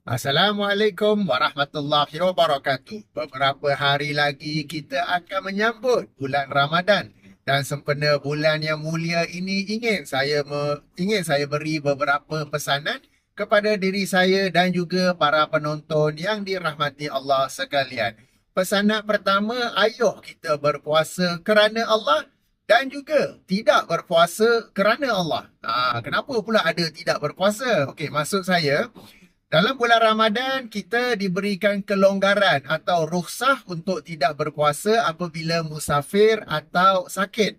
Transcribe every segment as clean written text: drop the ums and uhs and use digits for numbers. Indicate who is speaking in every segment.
Speaker 1: Assalamualaikum warahmatullahi wabarakatuh. Beberapa hari lagi kita akan menyambut bulan Ramadan dan sempena bulan yang mulia ini ingin saya beri beberapa pesanan kepada diri saya dan juga para penonton yang dirahmati Allah sekalian. Pesanan pertama, ayuh kita berpuasa kerana Allah dan juga tidak berpuasa kerana Allah. Kenapa pula ada tidak berpuasa? Okey, maksud saya dalam bulan Ramadan, kita diberikan kelonggaran atau rukhsah untuk tidak berpuasa apabila musafir atau sakit.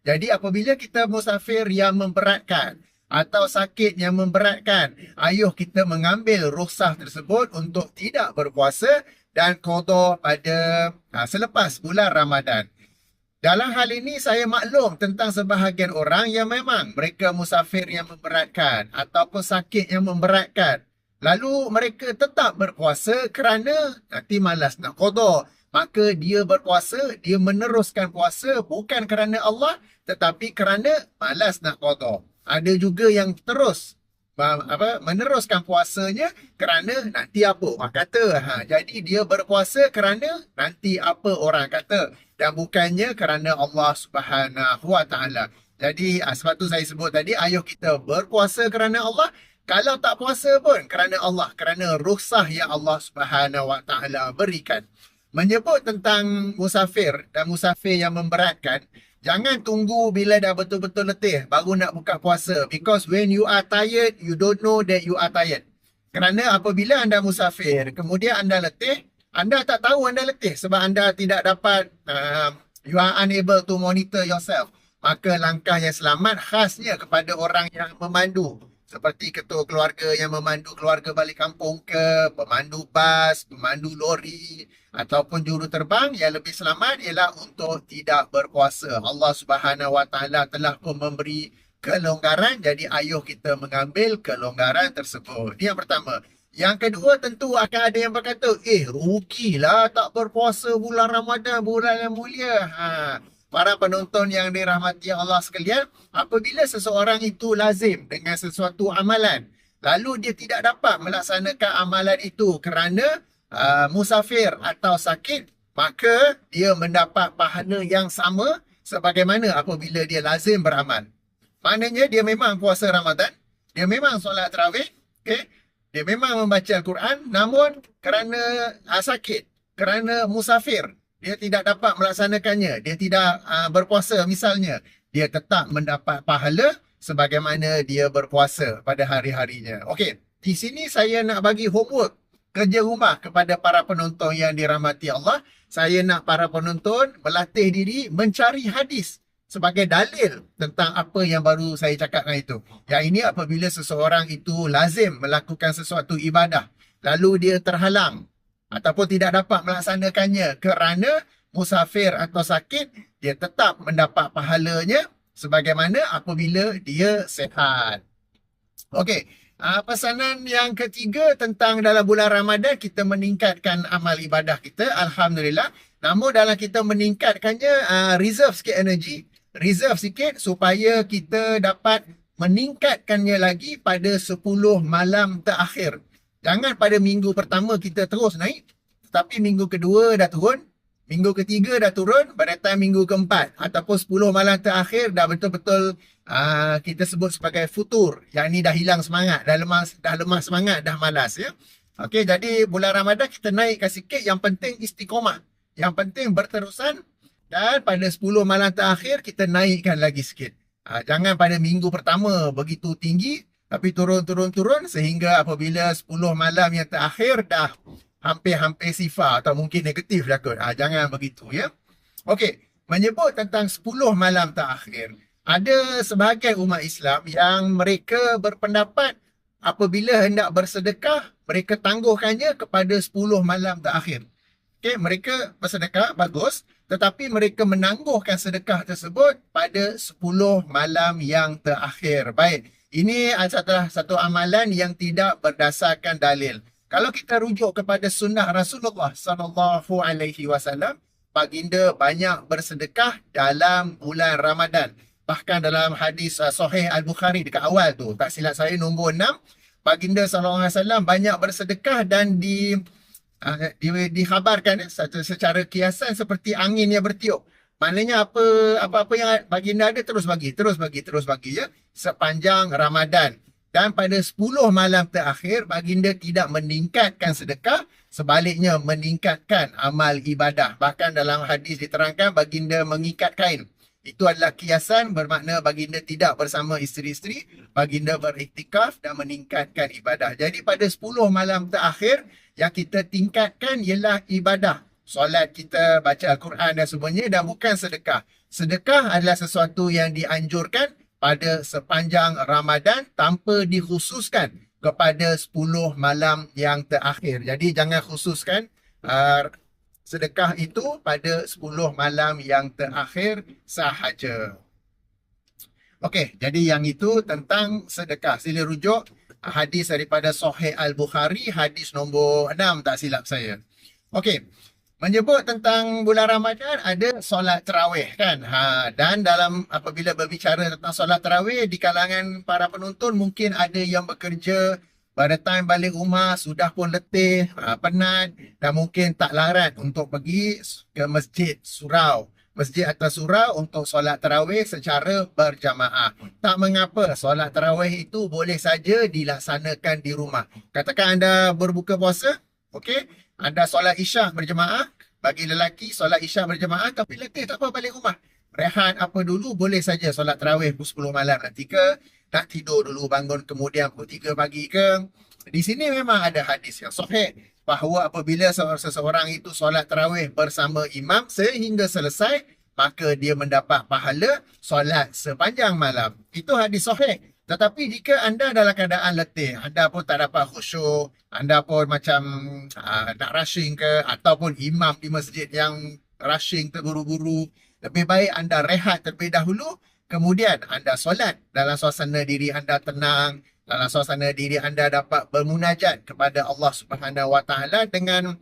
Speaker 1: Jadi apabila kita musafir yang memberatkan atau sakit yang memberatkan, ayuh kita mengambil rukhsah tersebut untuk tidak berpuasa dan qada pada selepas bulan Ramadan. Dalam hal ini saya maklum tentang sebahagian orang yang memang mereka musafir yang memberatkan ataupun sakit yang memberatkan. Lalu mereka tetap berpuasa kerana nanti malas nak qada. Maka dia berpuasa, dia meneruskan puasa bukan kerana Allah tetapi kerana malas nak qada. Ada juga yang terus meneruskan puasanya kerana nanti apa orang kata. Jadi dia berpuasa kerana nanti apa orang kata dan bukannya kerana Allah Subhanahu Wa Taala. Jadi sebab tu saya sebut tadi, ayuh kita berpuasa kerana Allah. Kalau tak puasa pun kerana Allah, kerana rukhsah yang Allah Subhanahu Wa Taala berikan. Menyebut tentang musafir dan musafir yang memberatkan, jangan tunggu bila dah betul-betul letih baru nak buka puasa. Because when you are tired, you don't know that you are tired. Kerana apabila anda musafir, kemudian anda letih, anda tak tahu anda letih sebab anda tidak dapat, you are unable to monitor yourself. Maka langkah yang selamat khasnya kepada orang yang memandu. Seperti ketua keluarga yang memandu keluarga balik kampung ke, pemandu bas, pemandu lori, ataupun juru terbang, yang lebih selamat ialah untuk tidak berpuasa. Allah Subhanahu Wa Taala telah pun memberi kelonggaran, jadi ayuh kita mengambil kelonggaran tersebut. Ini yang pertama. Yang kedua, tentu akan ada yang berkata, rugilah tak berpuasa bulan Ramadan, bulan yang mulia. Para penonton yang dirahmati Allah sekalian, apabila seseorang itu lazim dengan sesuatu amalan, lalu dia tidak dapat melaksanakan amalan itu kerana musafir atau sakit, maka dia mendapat pahala yang sama sebagaimana apabila dia lazim beramal. Maknanya dia memang puasa Ramadan, dia memang solat tarawih, okay? Dia memang membaca Al-Quran, namun kerana sakit, kerana musafir, dia tidak dapat melaksanakannya, dia tidak berpuasa misalnya, dia tetap mendapat pahala sebagaimana dia berpuasa pada hari-harinya. Okey, di sini saya nak bagi homework, kerja rumah kepada para penonton yang dirahmati Allah. Saya nak para penonton berlatih diri mencari hadis sebagai dalil tentang apa yang baru saya cakapkan itu. Yang ini apabila seseorang itu lazim melakukan sesuatu ibadah, lalu dia terhalang ataupun tidak dapat melaksanakannya kerana musafir atau sakit, dia tetap mendapat pahalanya sebagaimana apabila dia sehat. Okey, pesanan yang ketiga tentang dalam bulan Ramadan kita meningkatkan amal ibadah kita, alhamdulillah. Namun dalam kita meningkatkannya, reserve sikit energi, reserve sikit supaya kita dapat meningkatkannya lagi pada 10 malam terakhir. Jangan pada minggu pertama kita terus naik, tetapi minggu kedua dah turun, minggu ketiga dah turun, pada time minggu keempat ataupun 10 malam terakhir dah betul-betul kita sebut sebagai futur. Yang ni dah hilang semangat, dah lemah semangat, dah malas ya. Okey, jadi bulan Ramadan kita naikkan sikit, yang penting istiqomah. Yang penting berterusan, dan pada 10 malam terakhir kita naikkan lagi sikit. Jangan pada minggu pertama begitu tinggi, tapi turun sehingga apabila 10 malam yang terakhir dah hampir-hampir sifar atau mungkin negatif dah kot. Jangan begitu ya. Okey, menyebut tentang 10 malam terakhir. Ada sebahagian umat Islam yang mereka berpendapat apabila hendak bersedekah, mereka tangguhkannya kepada 10 malam terakhir. Okey, mereka bersedekah, bagus. Tetapi mereka menangguhkan sedekah tersebut pada 10 malam yang terakhir. Baik. Ini adalah satu amalan yang tidak berdasarkan dalil. Kalau kita rujuk kepada sunnah Rasulullah sallallahu alaihi wasallam, baginda banyak bersedekah dalam bulan Ramadan. Bahkan dalam hadis sahih Al-Bukhari dekat awal tu, tak silap saya nombor 6, baginda SAW banyak bersedekah dan dikhabarkan secara kiasan seperti angin yang bertiup. Maknanya apa-apa yang baginda ada terus bagi, terus bagi, terus bagi ya sepanjang Ramadan. Dan pada 10 malam terakhir baginda tidak meningkatkan sedekah, sebaliknya meningkatkan amal ibadah. Bahkan dalam hadis diterangkan baginda mengikat kain. Itu adalah kiasan, bermakna baginda tidak bersama isteri-isteri, baginda beriktikaf dan meningkatkan ibadah. Jadi pada 10 malam terakhir yang kita tingkatkan ialah ibadah. Solat kita, baca Al-Quran dan semuanya, dan bukan sedekah. Sedekah adalah sesuatu yang dianjurkan pada sepanjang Ramadan tanpa dikhususkan kepada 10 malam yang terakhir. Jadi jangan khususkan sedekah itu pada 10 malam yang terakhir sahaja. Okey, jadi yang itu tentang sedekah. Sila rujuk hadis daripada Sahih Al-Bukhari, hadis nombor 6 tak silap saya. Okey, menyebut tentang bulan Ramadan ada solat tarawih kan. Dan dalam apabila berbicara tentang solat tarawih di kalangan para penonton mungkin ada yang bekerja, pada time balik rumah sudah pun letih, penat dan mungkin tak larat untuk pergi ke masjid surau. Masjid atas surau untuk solat tarawih secara berjamaah. Tak mengapa, solat tarawih itu boleh saja dilaksanakan di rumah. Katakan anda berbuka puasa, okey, anda solat isyak berjemaah, bagi lelaki solat isyak berjemaah tapi letih tak apa balik rumah. Rehat apa dulu, boleh saja solat tarawih pukul 10 malam nanti ke, nak tidur dulu bangun kemudian pukul 3 pagi ke. Di sini memang ada hadis yang sahih bahawa apabila seseorang itu solat tarawih bersama imam sehingga selesai, maka dia mendapat pahala solat sepanjang malam. Itu hadis sahih. Tetapi jika anda dalam keadaan letih, anda pun tak dapat khusyuk, anda pun macam nak rushing ke, ataupun imam di masjid yang rushing terburu-buru, lebih baik anda rehat terlebih dahulu, kemudian anda solat dalam suasana diri anda tenang, dalam suasana diri anda dapat bermunajat kepada Allah Subhanahu Wa Taala dengan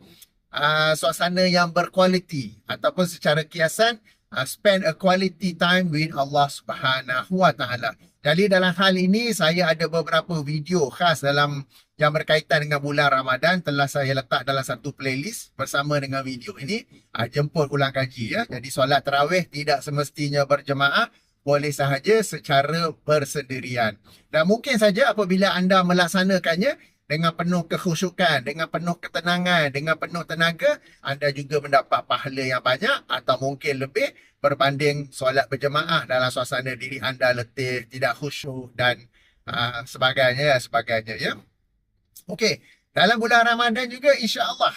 Speaker 1: suasana yang berkualiti, ataupun secara kiasan spend a quality time with Allah Subhanahu Wa Taala. Jadi dalam hal ini saya ada beberapa video khas dalam yang berkaitan dengan bulan Ramadan telah saya letak dalam satu playlist bersama dengan video ini. Jemput ulang kaji ya. Jadi solat tarawih tidak semestinya berjemaah, boleh sahaja secara bersendirian. Dan mungkin saja apabila anda melaksanakannya dengan penuh kekhusyukan, dengan penuh ketenangan, dengan penuh tenaga, anda juga mendapat pahala yang banyak atau mungkin lebih berbanding solat berjemaah dalam suasana diri anda letih, tidak khusyuk dan sebagainya ya. Okey, dalam bulan Ramadan juga insya-Allah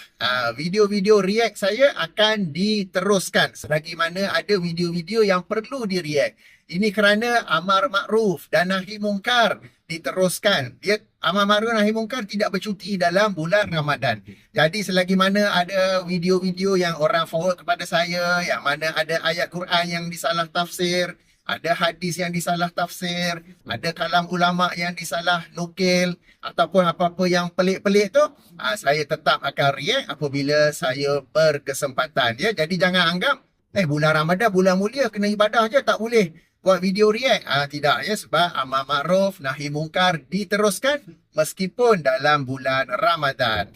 Speaker 1: video-video react saya akan diteruskan selagi mana ada video-video yang perlu di-react. Ini kerana amar makruf dan nahi mungkar diteruskan. Amar makruf nahi mungkar tidak bercuti dalam bulan Ramadan. Jadi selagi mana ada video-video yang orang forward kepada saya, yang mana ada ayat Quran yang disalah tafsir, ada hadis yang disalah tafsir, ada kalam ulama yang disalah nukil, ataupun apa-apa yang pelik-pelik tu, saya tetap akan react apabila saya berkesempatan ya. Jadi jangan anggap bulan Ramadan bulan mulia kena ibadah je tak boleh buat video react. Tidak ya, sebab amar makruf nahi mungkar diteruskan meskipun dalam bulan Ramadan.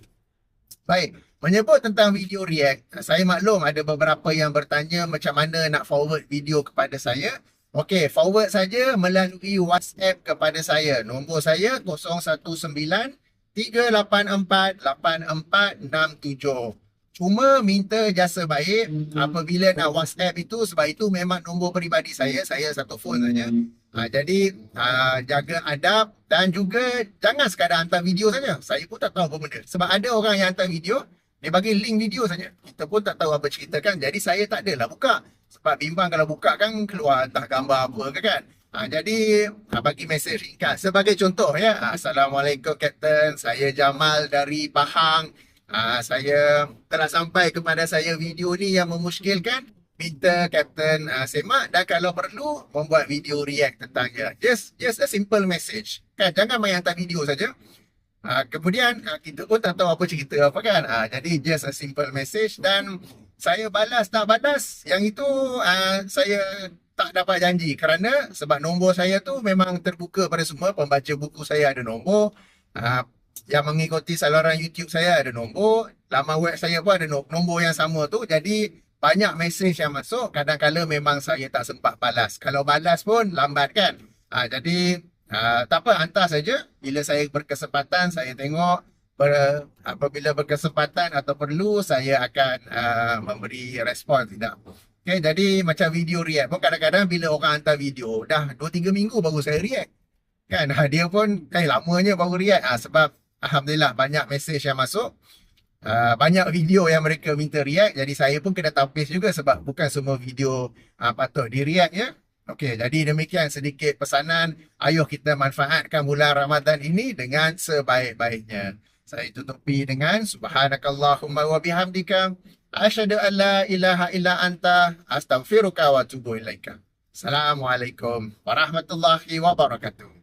Speaker 1: Baik, menyebut tentang video react, saya maklum ada beberapa yang bertanya macam mana nak forward video kepada saya. Okey, forward saja melalui WhatsApp kepada saya. Nombor saya 019-384-8467. Cuma minta jasa baik apabila nak WhatsApp itu, sebab itu memang nombor peribadi saya satu phone saja. Jadi jaga adab dan juga jangan sekadar hantar video saja. Saya pun tak tahu apa benda. Sebab ada orang yang hantar video, dia bagi link video saja. Kita pun tak tahu apa cerita kan. Jadi saya tak adalah buka. Sebab bimbang kalau buka kan keluar entah gambar apa ke kan. Jadi bagi mesej ringkas. Sebagai contoh ya. Assalamualaikum Kapten. Saya Jamal dari Pahang. Saya telah sampai kepada saya video ni yang memuskilkan. Minta Kapten semak dan kalau perlu membuat video react tentangnya. Just a simple message. Kan jangan main hantar video saja. Kemudian kita pun tak tahu apa cerita apa kan. Jadi just a simple message dan saya balas tak balas yang itu saya tak dapat janji kerana sebab nombor saya tu memang terbuka pada semua pembaca buku, saya ada nombor. Ah, yang mengikuti saluran YouTube saya ada nombor, laman web saya pun ada nombor yang sama tu. Jadi banyak mesej yang masuk, kadang-kala memang saya tak sempat balas. Kalau balas pun lambat kan. Jadi tak apa, hantar saja. Bila saya berkesempatan, saya tengok. Apabila berkesempatan atau perlu, saya akan memberi respon tidak. Okay, jadi macam video react pun kadang-kadang bila orang hantar video, dah 2-3 minggu baru saya react. Kan dia pun lamanya baru react sebab alhamdulillah banyak mesej yang masuk, banyak video yang mereka minta react, jadi saya pun kena tapis juga sebab bukan semua video patut di react ya. Okey, jadi demikian sedikit pesanan, ayo kita manfaatkan bulan Ramadan ini dengan sebaik-baiknya. Saya tutupi dengan subhanakallahumma wa bihamdika asyhadu an la ilaha illa anta astaghfiruka wa atubu ilaika. Assalamualaikum warahmatullahi wabarakatuh.